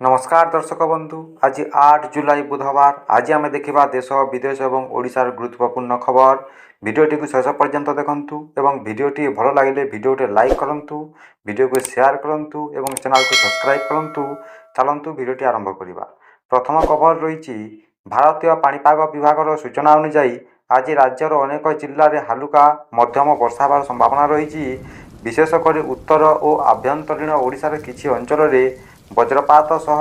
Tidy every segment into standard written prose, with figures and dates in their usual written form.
नमस्कार दर्शक बंधु। आज 8 जुलाई बुधवार। आज आम देखा देश विदेश और ओडिशार गुरुत्वपूर्ण खबर। भिडियोटी को शेष पर्यंत देखंतु एवं भिडियोटी भल लगे भिडियोटी लाइक करंतु, भिडियो को शेयर करंतु एवं चैनल को सब्सक्राइब करंतु। चलंतु भिडियोटी आरंभ करिबा। प्रथम खबर रही भारतीय पाणीपाग विभाग सूचना अनुसार आज राज्यर अनेक जिले में हालुका मध्यम वर्षा होवार संभावना रही। विशेषकर उत्तर और आभ्यंतरीण ओडिशार किछि अंचल में वज्रपात सह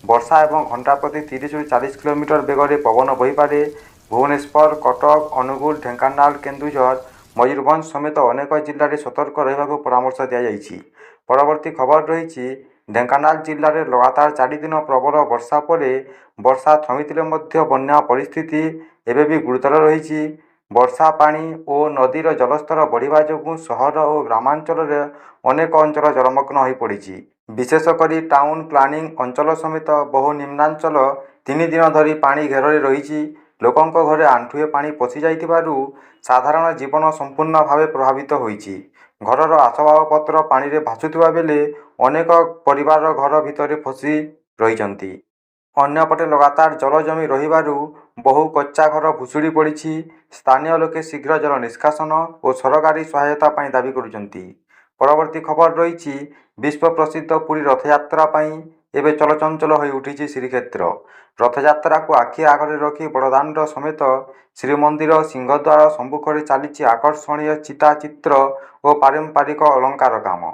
वर्षा और घंटा प्रति 30 ରୁ 40 किलोमीटर बेगर पवन बहीपे। भुवनेश्वर, कटक, अनुगुल, ढेंकानाल, केन्दुझर, मयूरभंज समेत अनेक जिले में सतर्क रहा परामर्श दी। परवर्ती खबर रही ढेंकानाल जिले में लगातार 4 दिन प्रबल वर्षा पर वर्षा थमिथिले मध्य बन्या परिस्थिति एबे भी गुरुतर रही। वर्षा पानी और नदीर जलस्तर बढ़िया जो सहर और ग्रामांचल अनेक अंचल जलमग्न हो पड़ी। विशेषकर टाउन प्लानिंग अंचल समेत बहु निम्नांचल 3 दिन धरी पानी घेर रही। लोकों घरे आंठुए पानी पशि जाइथिबारु साधारण जीवन संपूर्ण भाव प्रभावित होइछि। घरर आसबाबपत्र पानी रे भासुथिबा बेले अनेक परिवार घर भितर फसी रहिछन्ति। अन्यपटे लगातार जल जमी रहिबारु बहु कच्चा घर भुशुड़ी पड़ी। स्थानीय लोके शीघ्र जल निष्कासन और सरकारी सहायता पाई दाबी करुछन्ति। परवर्ती खबर रही विश्व प्रसिद्ध पुरी रथयात्रा एवं चलचंचल हो उठी श्रीक्षेत्र। रथयात्रा को आखि आगे रखी बड़दाण्ड समेत श्रीमंदिर सिंहद्वार सम्मुखें चली आकर्षणीय चिता चित्र और पारंपरिक अलंकार काम।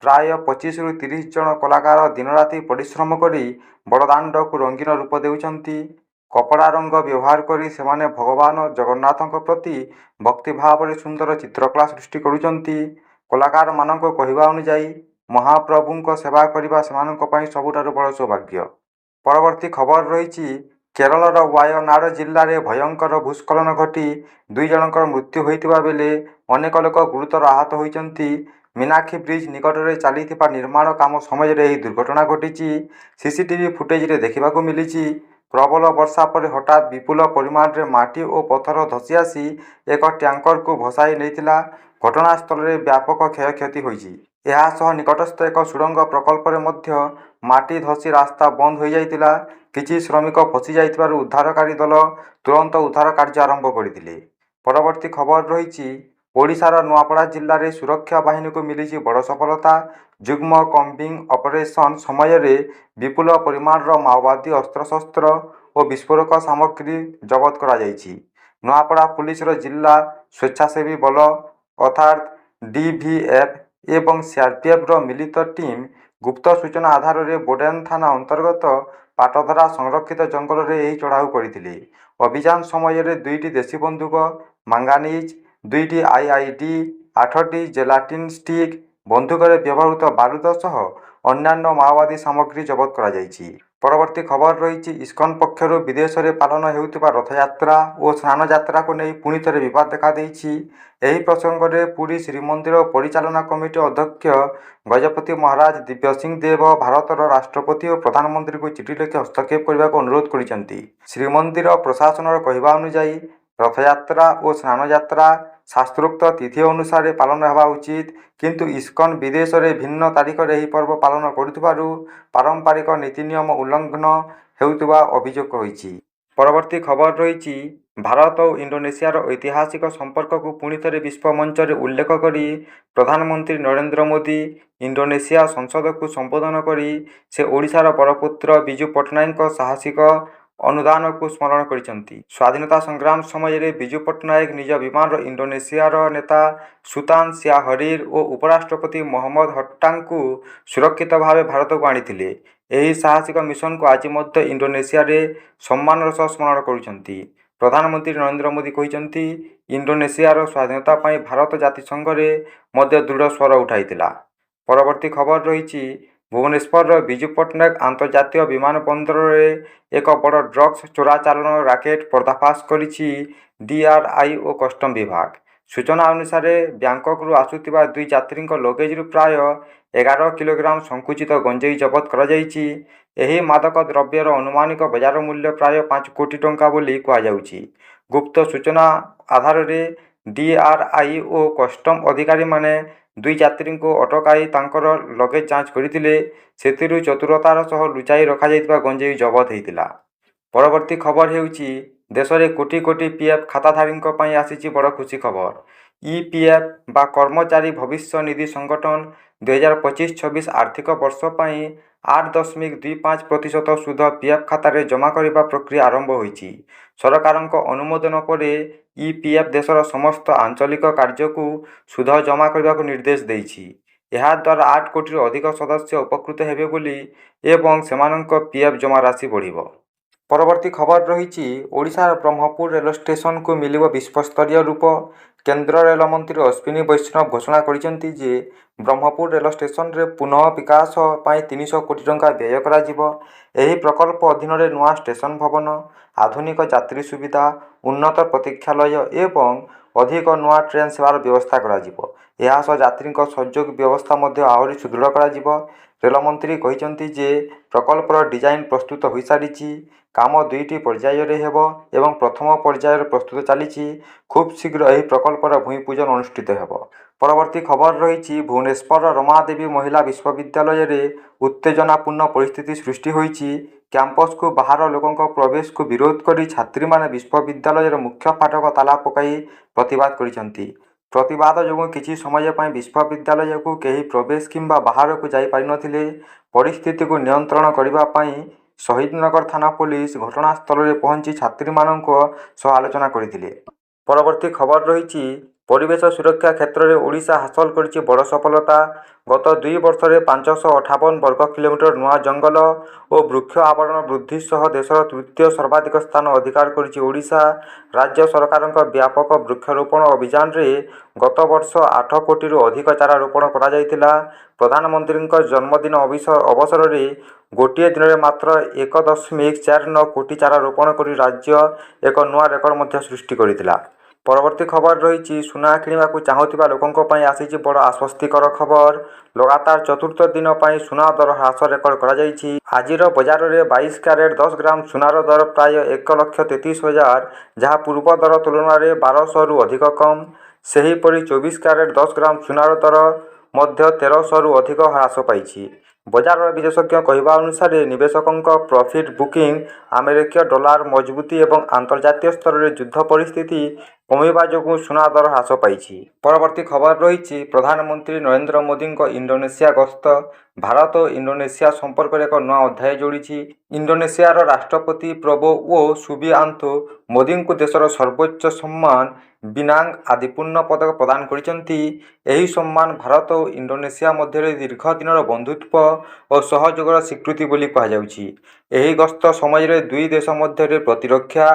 प्राय 25 ରୁ 30 जन कलाकार दिन राति परिश्रम करी बड़दाण्ड को रंगीन रूप देउछन्ति। कपड़ा रंग व्यवहार करी सेमाने भगवान जगन्नाथ प्रति भक्तिभाव में सुंदर चित्रकला सृष्टि करुछन्ति। कलाकार मानक कहवा अनुसार महाप्रभु सेवा करने से सबुठारु बड़ सौभाग्य। परवर्ती खबर रही केरलर वायनाड जिले में भयंकर भूस्खलन घटी 2 जनकर मृत्यु होता बेले अनेक लोक गुरुतर आहत होती। मीनाक्षी ब्रिज निकट में चली निर्माण काम समय दुर्घटना घटी। सीसीटीवी फुटेज देखा मिली। प्रबल वर्षा पर हठात विपुल परिमाण में माटी और पत्थर धसी आसी एक टैंकर को भसाई नहीं। घटनास्थल में व्यापक क्षयक्षति होइछि। एहासह निकटस्थ एक सुड़ंग प्रकल्प मध्य माटी धसी रास्ता बंद हो जाइतिला। किछि श्रमिक फसी जाइतिबारु उद्धारकारी दल तुरंत उद्धार कार्य आरंभ करथिले। परवर्ती खबर रही ओडिशार नुआपड़ा जिले में सुरक्षा बाहिनी को मिली बड़ सफलता। जुग्म कम्बिंग ऑपरेशन समय विपुल परिमाण माओवादी अस्त्रशस्त्र और विस्फोरक सामग्री जबत करा जाइछि। नुआपड़ा पुलिस जिला स्वेच्छासेवी बल अर्थात डीवीएफ एवं सीआरपीएफ मिलित टीम गुप्त सूचना आधार में बोडेन थाना अंतर्गत पाटधरा संरक्षित जंगल में यह चढ़ाऊ करथिले। अभियान समय 2टी देशी बंदूक, मांगानीज, 2टी आईईडी, 8टी जेलाटिन स्टिक, बंदूक व्यवहृत बारूद सह अन्यान्य माओवादी सामग्री जबत करा जाइछि। परवर्ती खबर रही इस्कन पक्षर विदेश में पालन होउथिबा रथयात्रा और स्नान यात्रा को नहीं पुणी थे विवाद देखा देइछि। एही प्रसंग में पुरी श्रीमंदिर परिचालना कमिटी अध्यक्ष गजपति महाराज दिव्य सिंह देव भारतर राष्ट्रपति और प्रधानमंत्री को चिठी लिखि हस्तक्षेप करने को अनुरोध करिसेंति। श्रीमंदिर प्रशासन कहवा अनुसार रथयात्रा और स्नान यात्रा शास्त्रोक्त तिथि अनुसार पालन होगा उचित, किंतु इस्कन विदेश में भिन्न तारीख में यह पर्व पालन करुथिबारु पारंपरिक नीति नियम उल्लंघन हेउथिबा अभियोग होइछि। परवर्ती खबर रही भारत और इंडोनेशियार ऐतिहासिक संपर्क को पुणी थे विश्व मंच में उल्लेख करी प्रधानमंत्री नरेंद्र मोदी इंडोनेशिया संसद को संबोधन करी से ओडिशार बड़पुत्र बिजू पट्टनायक साहसिक अनुदान को स्मरण करिसेंति। स्वाधीनता संग्राम समय बिजू पट्टनायक निज विमान इंडोनेशियार नेता सुल्तान शाह हरीर और उपराष्ट्रपति मोहम्मद हट्टां को सुरक्षित भाव भारत को आनी। यही साहसिक मिशन को आज मध्य इंडोनेशिया रे सम्मानर सह स्मरण करुछन्ति। प्रधानमंत्री नरेंद्र मोदी कहते इंडोनेशियार स्वाधीनता पाई भारत जातिसंघ रे मध्य दृढ़ स्वर उठाइतिला। परवर्ती खबर रही भुवनेश्वर बिजू पट्टनायक अंतर्जातीय विमानबंदर में एक बड़ ड्रग्स चोराचालन राकेट पर्दाफाश करिछि डीआरआई और कस्टम विभाग। सूचना अनुसार बैंकक रु आसुथिबा 2 यात्री लगेज रु प्राय 11 किलोग्राम संकुचित गंजेई जबत करा जाइछि। एही मादक द्रव्यर अनुमानिक बाजार मूल्य प्राय 5 कोटी टंका बोली कहुछि। गुप्त सूचना आधार में DRI ଓ କଷ୍ଟମ୍ ଅଧିକାରୀମାନେ ଦୁଇ ଯାତ୍ରୀଙ୍କୁ ଅଟକାଇ ତାଙ୍କର ଲଗେଜ୍ ଯାଞ୍ଚ କରିଥିଲେ। ସେଥିରୁ ଚତୁରତାର ସହ ଲୁଚାଇ ରଖାଯାଇଥିବା ଗଞ୍ଜେଇ ଜବତ ହୋଇଥିଲା। ପରବର୍ତ୍ତୀ ଖବର ହେଉଛି ଦେଶରେ କୋଟି କୋଟି PF ଖାତାଧାରୀଙ୍କ ପାଇଁ ଆସିଛି ବଡ଼ ଖୁସି ଖବର। EPF ବା କର୍ମଚାରୀ ଭବିଷ୍ୟ ନିଧି ସଂଗଠନ 2025-26 ଆର୍ଥିକ ବର୍ଷ ପାଇଁ 8.25% ସୁଧ PF ଖାତାରେ ଜମା କରିବା ପ୍ରକ୍ରିୟା ଆରମ୍ଭ ହୋଇଛି। ସରକାରଙ୍କ ଅନୁମୋଦନ ପରେ EPF ଦେଶର ସମସ୍ତ ଆଞ୍ଚଳିକ କାର୍ଯ୍ୟକୁ ସୁଧ ଜମା କରିବାକୁ ନିର୍ଦ୍ଦେଶ ଦେଇଛି। ଏହାଦ୍ୱାରା 8 କୋଟିରୁ ଅଧିକ ସଦସ୍ୟ ଉପକୃତ ହେବେ ବୋଲି ଏବଂ ସେମାନଙ୍କ PF ଜମା ରାଶି ବଢ଼ିବ। ପରବର୍ତ୍ତୀ ଖବର ରହିଛି ଓଡ଼ିଶାର ବ୍ରହ୍ମପୁର ରେଳ ଷ୍ଟେସନକୁ ମିଳିବ ବିଶ୍ୱସ୍ତରୀୟ ରୂପ। କେନ୍ଦ୍ର ରେଳମନ୍ତ୍ରୀ ଅଶ୍ୱିନୀ ବୈଷ୍ଣବ ଘୋଷଣା କରିଛନ୍ତି ଯେ ବ୍ରହ୍ମପୁର ରେଳ ଷ୍ଟେସନରେ ପୁନଃ ବିକାଶ ପାଇଁ 300 କୋଟି ଟଙ୍କା ବ୍ୟୟ କରାଯିବ। ଏହି ପ୍ରକଳ୍ପ ଅଧୀନରେ ନୂଆ ଷ୍ଟେସନ ଭବନ, ଆଧୁନିକ ଯାତ୍ରୀ ସୁବିଧା, ଉନ୍ନତ ପ୍ରତୀକ୍ଷାଳୟ ଏବଂ ଅଧିକ ନୂଆ ଟ୍ରେନ୍ ସେବାର ବ୍ୟବସ୍ଥା କରାଯିବ। ଏହା ସହ ଯାତ୍ରୀଙ୍କ ସଂଯୋଗ ବ୍ୟବସ୍ଥା ମଧ୍ୟ ଆହୁରି ସୁଦୃଢ଼ କରାଯିବ। ରେଳମନ୍ତ୍ରୀ କହିଛନ୍ତି ଯେ ପ୍ରକଳ୍ପର ଡିଜାଇନ୍ ପ୍ରସ୍ତୁତ ହୋଇସାରିଛି। କାମ 2ଟି ପର୍ଯ୍ୟାୟରେ ହେବ ଏବଂ ପ୍ରଥମ ପର୍ଯ୍ୟାୟର ପ୍ରସ୍ତୁତ ଚାଲିଛି। ଖୁବ୍ ଶୀଘ୍ର ଏହି ପ୍ରକଳ୍ପର ଭୂମିପୂଜନ ଅନୁଷ୍ଠିତ ହେବ। ପରବର୍ତ୍ତୀ ଖବର ରହିଛି ଭୁବନେଶ୍ୱରର ରମାଦେବୀ ମହିଳା ବିଶ୍ୱବିଦ୍ୟାଳୟରେ ଉତ୍ତେଜନାପୂର୍ଣ୍ଣ ପରିସ୍ଥିତି ସୃଷ୍ଟି ହୋଇଛି। କ୍ୟାମ୍ପସକୁ ବାହାର ଲୋକଙ୍କ ପ୍ରବେଶକୁ ବିରୋଧ କରି ଛାତ୍ରୀମାନେ ବିଶ୍ୱବିଦ୍ୟାଳୟର ମୁଖ୍ୟ ଫାଟକ ତାଲା ପକାଇ ପ୍ରତିବାଦ କରିଛନ୍ତି। ପ୍ରତିବାଦ ଯୋଗୁଁ କିଛି ସମୟ ପାଇଁ ବିଶ୍ୱବିଦ୍ୟାଳୟକୁ କେହି ପ୍ରବେଶ କିମ୍ବା ବାହାରକୁ ଯାଇପାରିନଥିଲେ। ପରିସ୍ଥିତିକୁ ନିୟନ୍ତ୍ରଣ କରିବା ପାଇଁ ଶହୀଦନଗର ଥାନା ପୋଲିସ ଘଟଣାସ୍ଥଳରେ ପହଞ୍ଚି ଛାତ୍ରୀମାନଙ୍କ ସହ ଆଲୋଚନା କରିଥିଲେ। ପରବର୍ତ୍ତୀ ଖବର ରହିଛି ପରିବେଶ ସୁରକ୍ଷା କ୍ଷେତ୍ରରେ ଓଡ଼ିଶା ହାସଲ କରିଛି ବଡ଼ ସଫଳତା। ଗତ 2 ବର୍ଷରେ 558 ବର୍ଗ କିଲୋମିଟର ନୂଆ ଜଙ୍ଗଲ ଓ ବୃକ୍ଷ ଆବରଣ ବୃଦ୍ଧି ସହ ଦେଶର ତୃତୀୟ ସର୍ବାଧିକ ସ୍ଥାନ ଅଧିକାର କରିଛି ଓଡ଼ିଶା। ରାଜ୍ୟ ସରକାରଙ୍କ ବ୍ୟାପକ ବୃକ୍ଷରୋପଣ ଅଭିଯାନରେ ଗତ ବର୍ଷ 8 କୋଟିରୁ ଅଧିକ ଚାରା ରୋପଣ କରାଯାଇଥିଲା। ପ୍ରଧାନମନ୍ତ୍ରୀଙ୍କ ଜନ୍ମଦିନ ଅବସରରେ ଗୋଟିଏ ଦିନରେ ମାତ୍ର 1.49 କୋଟି ଚାରା ରୋପଣ କରି ରାଜ୍ୟ ଏକ ନୂଆ ରେକର୍ଡ ମଧ୍ୟ ସୃଷ୍ଟି କରିଥିଲା। ପରବର୍ତ୍ତୀ ଖବର ରହିଛି ସୁନା କିଣିବାକୁ ଚାହୁଁଥିବା ଲୋକଙ୍କ ପାଇଁ ଆସିଛି ବଡ଼ ଆଶ୍ୱସ୍ତିକର ଖବର। ଲଗାତାର ଚତୁର୍ଥ ଦିନ ପାଇଁ ସୁନା ଦର ହ୍ରାସ ରେକର୍ଡ କରାଯାଇଛି। ଆଜିର ବଜାରରେ 22 କ୍ୟାରେଟ୍ 10 ଗ୍ରାମ ସୁନାର ଦର ପ୍ରାୟ 1,33,000, ଯାହା ପୂର୍ବ ଦର ତୁଳନାରେ 1200ରୁ ଅଧିକ କମ୍। ସେହିପରି 24 କ୍ୟାରେଟ୍ 10 ଗ୍ରାମ ସୁନାର ଦର ମଧ୍ୟ 1300ରୁ ଅଧିକ ହ୍ରାସ ପାଇଛି। ବଜାରର ବିଶେଷଜ୍ଞଙ୍କ କହିବା ଅନୁସାରେ ନିବେଶକଙ୍କ ପ୍ରଫିଟ୍ ବୁକିଂ, ଆମେରିକୀୟ ଡଲାର ମଜବୁତି ଏବଂ ଆନ୍ତର୍ଜାତୀୟ ସ୍ତରରେ ଯୁଦ୍ଧ ପରିସ୍ଥିତି କମିବା ଯୋଗୁଁ ସୁନା ଦର ହ୍ରାସ ପାଇଛି। ପରବର୍ତ୍ତୀ ଖବର ରହିଛି ପ୍ରଧାନମନ୍ତ୍ରୀ ନରେନ୍ଦ୍ର ମୋଦିଙ୍କ ଇଣ୍ଡୋନେସିଆ ଗସ୍ତ ଭାରତ ଓ ଇଣ୍ଡୋନେସିଆ ସମ୍ପର୍କରେ ଏକ ନୂଆ ଅଧ୍ୟାୟ ଯୋଡ଼ିଛି। ଇଣ୍ଡୋନେସିଆର ରାଷ୍ଟ୍ରପତି ପ୍ରବୋୱୋ ସୁବିଆନ୍ତୋ ମୋଦିଙ୍କୁ ଦେଶର ସର୍ବୋଚ୍ଚ ସମ୍ମାନ ବିନାଙ୍ଗ ଆଦି ପୂର୍ଣ୍ଣ ପଦକ ପ୍ରଦାନ କରିଛନ୍ତି। ଏହି ସମ୍ମାନ ଭାରତ ଓ ଇଣ୍ଡୋନେସିଆ ମଧ୍ୟରେ ଦୀର୍ଘ ଦିନର ବନ୍ଧୁତ୍ୱ ଓ ସହଯୋଗର ସ୍ୱୀକୃତି ବୋଲି କୁହାଯାଉଛି। ଏହି ଗସ୍ତ ସମୟରେ ଦୁଇ ଦେଶ ମଧ୍ୟରେ ପ୍ରତିରକ୍ଷା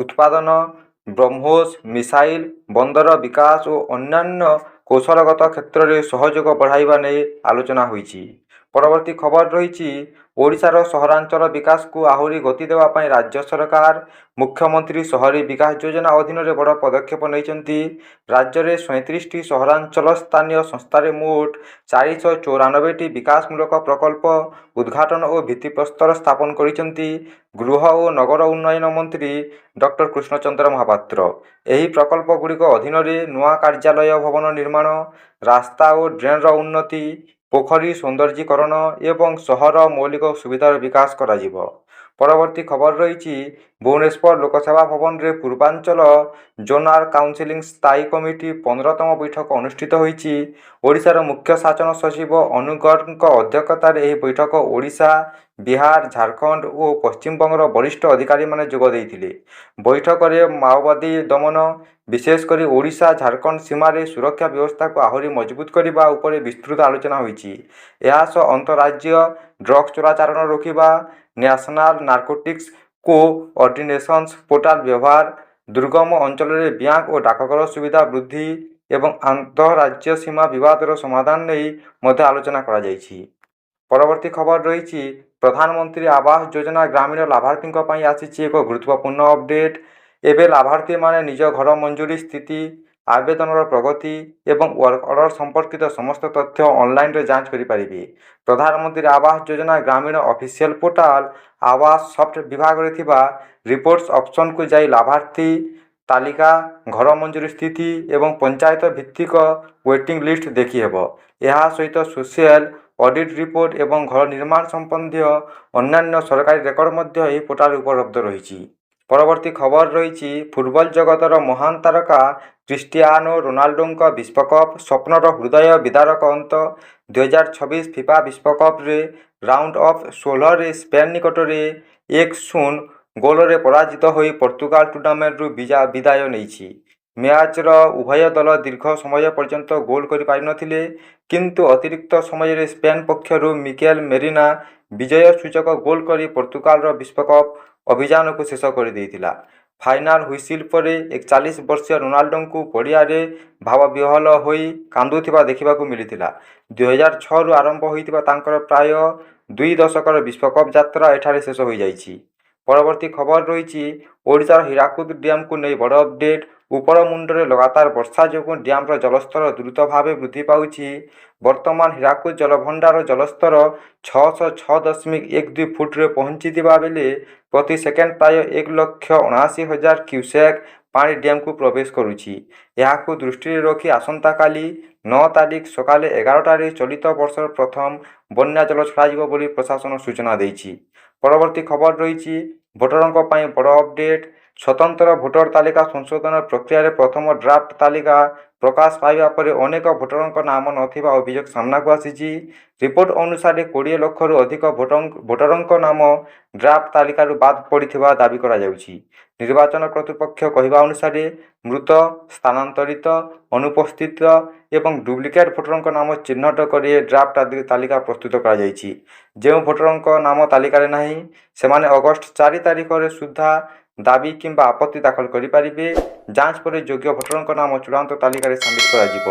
ଉତ୍ପାଦନ, ବ୍ରହ୍ମୋସ୍ ମିସାଇଲ୍, ବନ୍ଦର ବିକାଶ ଓ ଅନ୍ୟାନ୍ୟ କୌଶଳଗତ କ୍ଷେତ୍ରରେ ସହଯୋଗ ବଢ଼ାଇବା ନେଇ ଆଲୋଚନା ହୋଇଛି। ପରବର୍ତ୍ତୀ ଖବର ରହିଛି ଓଡ଼ିଶାର ସହରାଞ୍ଚଳ ବିକାଶକୁ ଆହୁରି ଗତି ଦେବା ପାଇଁ ରାଜ୍ୟ ସରକାର ମୁଖ୍ୟମନ୍ତ୍ରୀ ସହରୀ ବିକାଶ ଯୋଜନା ଅଧୀନରେ ବଡ଼ ପଦକ୍ଷେପ ନେଇଛନ୍ତି। ରାଜ୍ୟରେ 37ଟି ସହରାଞ୍ଚଳ ସ୍ଥାନୀୟ ସଂସ୍ଥାରେ ମୋଟ 494ଟି ବିକାଶମୂଳକ ପ୍ରକଳ୍ପ ଉଦ୍ଘାଟନ ଓ ଭିତ୍ତିପ୍ରସ୍ତର ସ୍ଥାପନ କରିଛନ୍ତି ଗୃହ ଓ ନଗର ଉନ୍ନୟନ ମନ୍ତ୍ରୀ ଡକ୍ଟର କୃଷ୍ଣଚନ୍ଦ୍ର ମହାପାତ୍ର। ଏହି ପ୍ରକଳ୍ପଗୁଡ଼ିକ ଅଧୀନରେ ନୂଆ କାର୍ଯ୍ୟାଳୟ ଭବନ ନିର୍ମାଣ, ରାସ୍ତା ଓ ଡ୍ରେନ୍ର ଉନ୍ନତି, ପୋଖରୀ ସୌନ୍ଦର୍ଯ୍ୟୀକରଣ ଏବଂ ସହର ମୌଳିକ ସୁବିଧାର ବିକାଶ କରାଯିବ। ପରବର୍ତ୍ତୀ ଖବର ରହିଛି ଭୁବନେଶ୍ୱର ଲୋକସେବା ଭବନରେ ପୂର୍ବାଞ୍ଚଳ ଜୋନାଲ କାଉନସିଲ୍ ସ୍ଥାୟୀ କମିଟି 15ତମ ବୈଠକ ଅନୁଷ୍ଠିତ ହୋଇଛି। ଓଡ଼ିଶାର ମୁଖ୍ୟ ଶାସନ ସଚିବ ଅନୁ ଗର୍ଗଙ୍କ ଅଧ୍ୟକ୍ଷତାରେ ଏହି ବୈଠକ ଓଡ଼ିଶା, ବିହାର, ଝାଡ଼ଖଣ୍ଡ ଓ ପଶ୍ଚିମବଙ୍ଗର ବରିଷ୍ଠ ଅଧିକାରୀମାନେ ଯୋଗ ଦେଇଥିଲେ। ବୈଠକରେ ମାଓବାଦୀ ଦମନ, ବିଶେଷ କରି ଓଡ଼ିଶା ଝାଡ଼ଖଣ୍ଡ ସୀମାରେ ସୁରକ୍ଷା ବ୍ୟବସ୍ଥାକୁ ଆହୁରି ମଜବୁତ କରିବା ଉପରେ ବିସ୍ତୃତ ଆଲୋଚନା ହୋଇଛି। ଏହା ସହ ଅନ୍ତଃରାଜ୍ୟ ଡ୍ରଗ୍ସ ଚୋରାଚାଲାଣ ରୋକିବା, ନ୍ୟାସନାଲ ନାର୍କୋଟିକ୍ସ କୋଅର୍ଡିନେସନ୍ସ ପୋର୍ଟାଲ ବ୍ୟବହାର, ଦୁର୍ଗମ ଅଞ୍ଚଳରେ ବ୍ୟାଙ୍କ ଓ ଡାକଘର ସୁବିଧା ବୃଦ୍ଧି ଏବଂ ଆନ୍ତଃରାଜ୍ୟ ସୀମା ବିବାଦର ସମାଧାନ ନେଇ ମଧ୍ୟ ଆଲୋଚନା କରାଯାଇଛି। ପରବର୍ତ୍ତୀ ଖବର ରହିଛି ପ୍ରଧାନମନ୍ତ୍ରୀ ଆବାସ ଯୋଜନା ଗ୍ରାମୀଣ ଲାଭାର୍ଥୀଙ୍କ ପାଇଁ ଆସିଛି ଏକ ଗୁରୁତ୍ୱପୂର୍ଣ୍ଣ ଅପଡେଟ୍। ଏବେ ଲାଭାର୍ଥୀମାନେ ନିଜ ଘର ମଞ୍ଜୁରୀ ସ୍ଥିତି, ଆବେଦନର ପ୍ରଗତି ଏବଂ ୱାର୍କ ଅର୍ଡର ସମ୍ପର୍କିତ ସମସ୍ତ ତଥ୍ୟ ଅନଲାଇନରେ ଯାଞ୍ଚ କରିପାରିବେ। ପ୍ରଧାନମନ୍ତ୍ରୀ ଆବାସ ଯୋଜନା ଗ୍ରାମୀଣ ଅଫିସିଆଲ ପୋର୍ଟାଲ ଆବାସ ସଫ୍ଟ ବିଭାଗରେ ଥିବା ରିପୋର୍ଟସ ଅପସନକୁ ଯାଇ ଲାଭାର୍ଥୀ ତାଲିକା, ଘର ମଞ୍ଜୁରୀ ସ୍ଥିତି ଏବଂ ପଞ୍ଚାୟତ ଭିତ୍ତିକ ୱେଟିଂ ଲିଷ୍ଟ ଦେଖିହେବ। ଏହା ସହିତ ସୋସିଆଲ ଅଡିଟ୍ ରିପୋର୍ଟ ଏବଂ ଘର ନିର୍ମାଣ ସମ୍ବନ୍ଧୀୟ ଅନ୍ୟାନ୍ୟ ସରକାରୀ ରେକର୍ଡ ମଧ୍ୟ ଏହି ପୋର୍ଟାଲରେ ଉପଲବ୍ଧ ରହିଛି। ପରବର୍ତ୍ତୀ ଖବର ରହିଛି ଫୁଟବଲ ଜଗତର ମହାନ ତାରକା କ୍ରିଷ୍ଟିଆନୋ ରୋନାଲ୍ଡୋଙ୍କ ବିଶ୍ୱକପ୍ ସ୍ୱପ୍ନର ହୃଦୟ ବିଦାରକ ଅନ୍ତ। 2026 ଫିଫା ବିଶ୍ୱକପରେ ରାଉଣ୍ଡ ଅଫ୍ 16ରେ ସ୍ପେନ୍ ନିକଟରେ 1-0 ଗୋଲରେ ପରାଜିତ ହୋଇ ପର୍ତ୍ତୁଗାଲ ଟୁର୍ଣ୍ଣାମେଣ୍ଟରୁ ବିଦାୟ ନେଇଛି। ମ୍ୟାଚର ଉଭୟ ଦଳ ଦୀର୍ଘ ସମୟ ପର୍ଯ୍ୟନ୍ତ ଗୋଲ କରିପାରିନଥିଲେ, କିନ୍ତୁ ଅତିରିକ୍ତ ସମୟରେ ସ୍ପେନ୍ ପକ୍ଷରୁ ମିକେଲ ମେରିନା ବିଜୟ ସୂଚକ ଗୋଲ କରି ପର୍ତ୍ତୁଗାଲର ବିଶ୍ୱକପ୍ ଅଭିଯାନକୁ ଶେଷ କରିଦେଇଥିଲା। ଫାଇନାଲ ହୁଇସିଲ୍ ପରେ 41 ବର୍ଷୀୟ ରୋନାଲ୍ଡୋଙ୍କୁ ପଡ଼ିଆରେ ଭାବବିହ୍ୱଳ ହୋଇ କାନ୍ଦୁଥିବା ଦେଖିବାକୁ ମିଳିଥିଲା। 2006ରୁ ଆରମ୍ଭ ହୋଇଥିବା ତାଙ୍କର ପ୍ରାୟ 2 ଦଶକର ବିଶ୍ୱକପ୍ ଯାତ୍ରା ଏଠାରେ ଶେଷ ହୋଇଯାଇଛି। ପରବର୍ତ୍ତୀ ଖବର ରହିଛି ଓଡ଼ିଶାର ହୀରାକୁଦ ଡ୍ୟାମ୍କୁ ନେଇ ବଡ଼ ଅପଡେଟ୍। ଉପର ମୁଣ୍ଡରେ ଲଗାତାର ବର୍ଷା ଯୋଗୁଁ ଡ୍ୟାମ୍ର ଜଳସ୍ତର ଦ୍ରୁତ ଭାବେ ବୃଦ୍ଧି ପାଉଛି। ବର୍ତ୍ତମାନ ହୀରାକୁଦ ଜଳଭଣ୍ଡାର ଜଳସ୍ତର 606.12 ଫୁଟରେ ପହଞ୍ଚିଥିବା ବେଳେ ପ୍ରତି ସେକେଣ୍ଡ ପ୍ରାୟ 1,79,000 କ୍ୟୁସେକ୍ ପାଣି ଡ୍ୟାମ୍କୁ ପ୍ରବେଶ କରୁଛି। ଏହାକୁ ଦୃଷ୍ଟିରେ ରଖି ଆସନ୍ତାକାଲି 9 ତାରିଖ ସକାଳ 11ଟାରେ ଚଳିତ ବର୍ଷର ପ୍ରଥମ ବନ୍ୟା ଜଳ ଛଡ଼ାଯିବ ବୋଲି ପ୍ରଶାସନ ସୂଚନା ଦେଇଛି। ପରବର୍ତ୍ତୀ ଖବର ରହିଛି ଭୋଟରଙ୍କ ପାଇଁ ବଡ଼ ଅପଡେଟ୍। ସ୍ୱତନ୍ତ୍ର ଭୋଟର ତାଲିକା ସଂଶୋଧନ ପ୍ରକ୍ରିୟାରେ ପ୍ରଥମ ଡ୍ରାଫ୍ଟ ତାଲିକା ପ୍ରକାଶ ପାଇବା ପରେ ଅନେକ ଭୋଟରଙ୍କ ନାମ ନଥିବା ଅଭିଯୋଗ ସାମ୍ନାକୁ ଆସିଛି। ରିପୋର୍ଟ ଅନୁସାରେ 20 ଲକ୍ଷରୁ ଅଧିକ ଭୋଟରଙ୍କ ନାମ ଡ୍ରାଫ୍ଟ ତାଲିକାରୁ ବାଦ୍ ପଡ଼ିଥିବା ଦାବି କରାଯାଉଛି। ନିର୍ବାଚନ କର୍ତ୍ତୃପକ୍ଷ କହିବା ଅନୁସାରେ ମୃତ, ସ୍ଥାନାନ୍ତରିତ, ଅନୁପସ୍ଥିତ ଏବଂ ଡୁପ୍ଲିକେଟ୍ ଭୋଟରଙ୍କ ନାମ ଚିହ୍ନଟ କରି ଡ୍ରାଫ୍ଟ ତାଲିକା ପ୍ରସ୍ତୁତ କରାଯାଇଛି। ଯେଉଁ ଭୋଟରଙ୍କ ନାମ ତାଲିକାରେ ନାହିଁ, ସେମାନେ ଅଗଷ୍ଟ 4 ତାରିଖରେ ସୁଦ୍ଧା ଦାବି କିମ୍ବା ଆପତ୍ତି ଦାଖଲ କରିପାରିବେ। ଯାଞ୍ଚ ପରେ ଯୋଗ୍ୟ ଭୋଟରଙ୍କ ନାମ ଚୂଡ଼ାନ୍ତ ତାଲିକାରେ ସାମିଲ କରାଯିବ।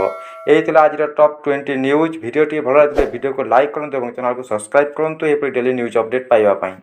ଏହି ଥିଲା ଆଜିର ଟପ୍ 20 ନ୍ୟୁଜ୍। ଭିଡ଼ିଓଟି ଭଲ ଲାଗିଲେ ଭିଡ଼ିଓକୁ ଲାଇକ୍ କରନ୍ତୁ ଏବଂ ଚ୍ୟାନେଲକୁ ସବସ୍କ୍ରାଇବ୍ କରନ୍ତୁ ଏପରି ଡେଲି ନ୍ୟୁଜ୍ ଅପଡେଟ୍ ପାଇବା ପାଇଁ।